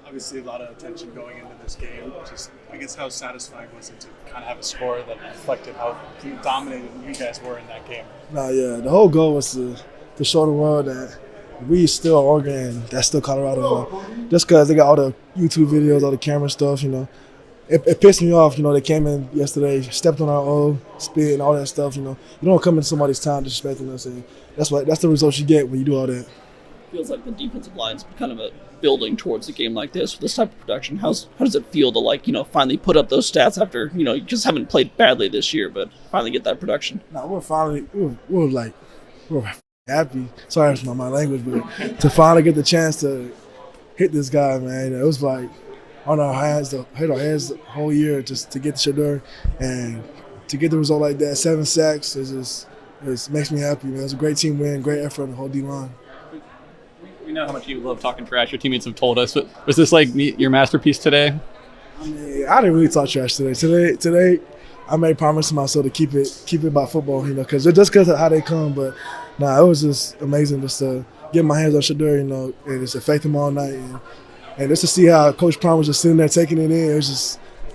Obviously, a lot of attention going into this game. Just, I guess, how satisfying was it to kind of have a score that reflected how dominated you guys were in that game? Nah, yeah. The whole goal was to show the world that we still Oregon and that's still Colorado. Just because they got all the YouTube videos, all the camera stuff, It pissed me off, they came in yesterday, stepped on our O, spit and all that stuff, You don't come into somebody's town disrespecting us, and that's the results you get when you do all that. Feels like the defensive line's kind of a building towards a game like this with this type of production. How does it feel to finally put up those stats after you just haven't played badly this year, but finally get that production? No, we're happy. Sorry for my language, but to finally get the chance to hit this guy, man, it was like on our hands, hit our heads the whole year just to get the Shador and to get the result like that. 7 sacks it makes me happy, man. It was a great team win, great effort on the whole D line. We know how much you love talking trash. Your teammates have told us. But was this like your masterpiece today? I mean, I didn't really talk trash today. Today, I made promise to myself to keep it about football, because of how they come. But it was just amazing just to get my hands on Shador, and just affect him all night, and just to see how Coach Prime was just sitting there taking it in.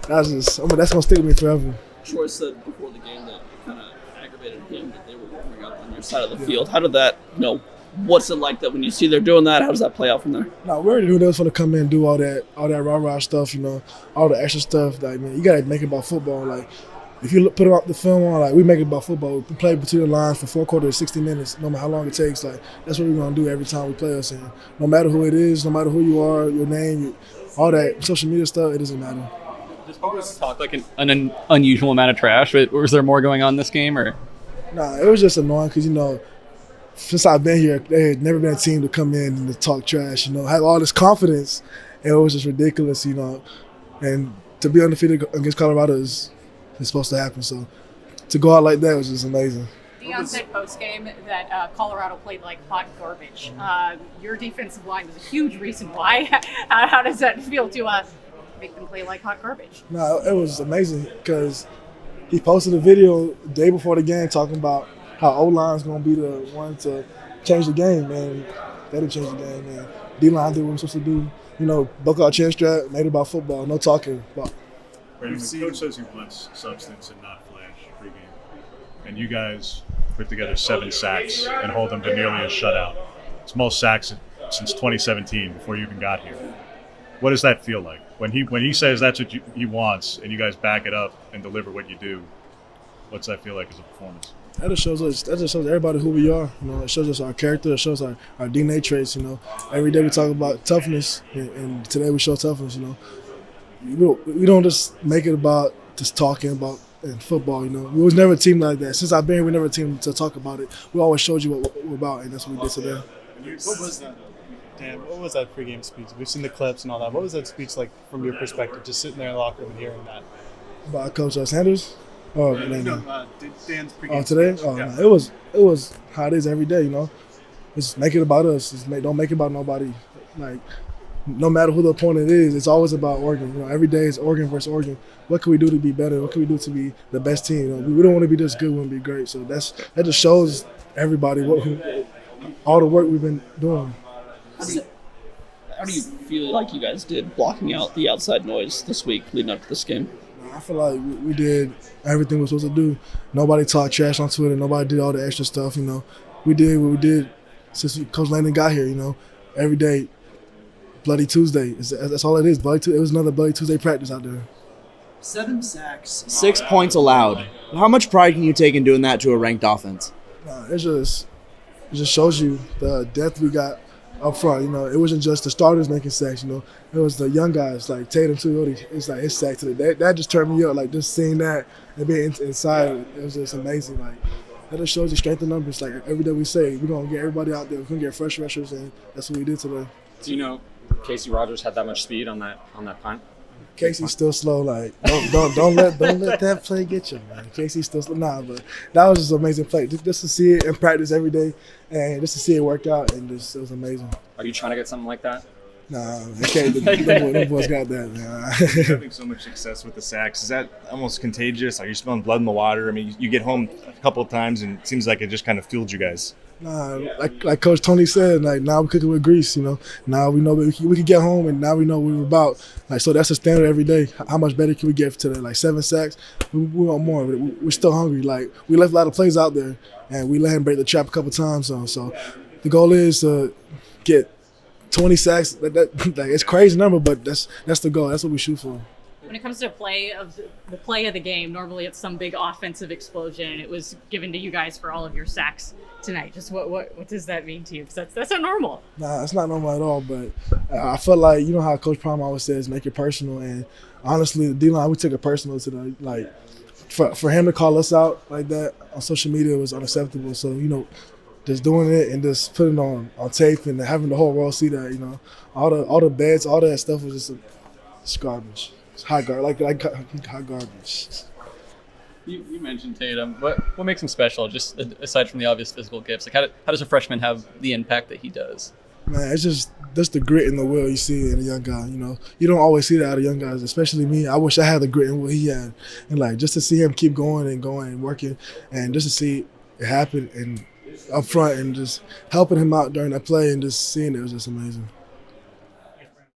That's gonna stick with me forever. Troy said before the game that it kind of aggravated him that they were warming up on your side of the field. How did that, what's it like that when you see they're doing that? How does that play out from there? No, we already knew they was going to come in and do all that rah-rah stuff, all the extra stuff. Like, man, you got to make it about football. Like, if you put up the film on, like, we make it about football. We play between the lines for 4 quarters, 60 minutes, no matter how long it takes. Like, that's what we're going to do every time we play us. And no matter who it is, no matter who you are, your name, all that social media stuff, it doesn't matter. Does Bogus talk like an unusual amount of trash? But was there more going on this game, or? Nah, it was just annoying because, since I've been here, there had never been a team to come in and to talk trash, have all this confidence. And it was just ridiculous, And to be undefeated against Colorado is supposed to happen. So to go out like that was just amazing. Deion said post-game that Colorado played like hot garbage. Your defensive line was a huge reason why. How does that feel to make them play like hot garbage? No, it was amazing because he posted a video the day before the game talking about how O-line's going to be the one to change the game, man. They didn't change the game, man. D-line did what we're supposed to do. Buck our chin strap, made it about football, no talking about. Brandon, the coach says he wants substance and not flash pregame. And you guys put together 7 sacks and hold them to nearly a shutout. It's most sacks since 2017, before you even got here. What does that feel like? When he says that's what he wants and you guys back it up and deliver what you do, what's that feel like as a performance? That just shows everybody who we are. It shows us our character. It shows our DNA traits. Every day we talk about toughness, and today we show toughness. We don't just make it about just talking about in football. We was never a team like that. Since I've been here, we never a team to talk about it. We always showed you what we're about, and that's what we did today. What was that? Dan, what was that pregame speech? We've seen the clips and all that. What was that speech like from your perspective, just sitting there in the locker room and hearing that? About Coach Sanders? Oh, Dan's pregame today? speech. Oh, Yeah. no, it was how it is every day, Just make it about us. Don't make it about nobody. Like, no matter who the opponent is, it's always about Oregon. Every day is Oregon versus Oregon. What can we do to be better? What can we do to be the best team? We don't want to be just good, we want to be great. So that just shows everybody all the work we've been doing. How do you feel like you guys did blocking out the outside noise this week leading up to this game? I feel like we did everything we were supposed to do. Nobody talked trash on Twitter. Nobody did all the extra stuff, We did what we did since Coach Landon got here, Every day, Bloody Tuesday. That's all it is, Bloody Tuesday. It was another Bloody Tuesday practice out there. 7 sacks, 6 points allowed. How much pride can you take in doing that to a ranked offense? It just shows you the depth we got up front. It wasn't just the starters making sacks. It was the young guys like Tatum too. It's like his sack today. That just turned me up. Like just seeing that and being inside, it was just amazing. Like that just shows you strength in numbers. Like every day we say we're gonna get everybody out there. We're gonna get fresh rushers, and that's what we did today. Do you know Casey Rogers had that much speed on that punt? Casey's still slow. Like don't let that play get you, man. Casey's still slow. Nah, but that was just an amazing play. Just to see it in practice every day, and just to see it work out, and it was amazing. Are you trying to get something like that? Nah, they can't. Them boys got that. Nah. You're having so much success with the sacks. Is that almost contagious? Are you smelling blood in the water? I mean, you get home a couple of times and it seems like it just kind of fueled you guys. Nah, like Coach Tony said, like now we're cooking with grease. Now we know that we can get home, and now we know what we're about. Like so, that's a standard every day. How much better can we get today? Like 7 sacks, we want more. We're still hungry. Like we left a lot of plays out there, and we let him break the trap a couple times. So the goal is to get 20 sacks. Like it's a crazy number, but that's the goal. That's what we shoot for. When it comes to the play of the game, normally it's some big offensive explosion, and it was given to you guys for all of your sacks tonight. Just what does that mean to you? Because that's not normal. Nah, it's not normal at all. But I feel like how Coach Prime always says, make it personal. And honestly, the D-line, we took it personal today. Like for him to call us out like that on social media was unacceptable. So just doing it and just putting it on tape and having the whole world see that, all the bets, all that stuff was just it's garbage. It's hot garbage, like hot garbage. You mentioned Tatum. What makes him special? Just aside from the obvious physical gifts, like how does a freshman have the impact that he does? Man, it's just the grit and the will you see in a young guy. You don't always see that out of young guys, especially me. I wish I had the grit and will he had, and like just to see him keep going and working, and just to see it happen and up front and just helping him out during that play and just seeing it was just amazing.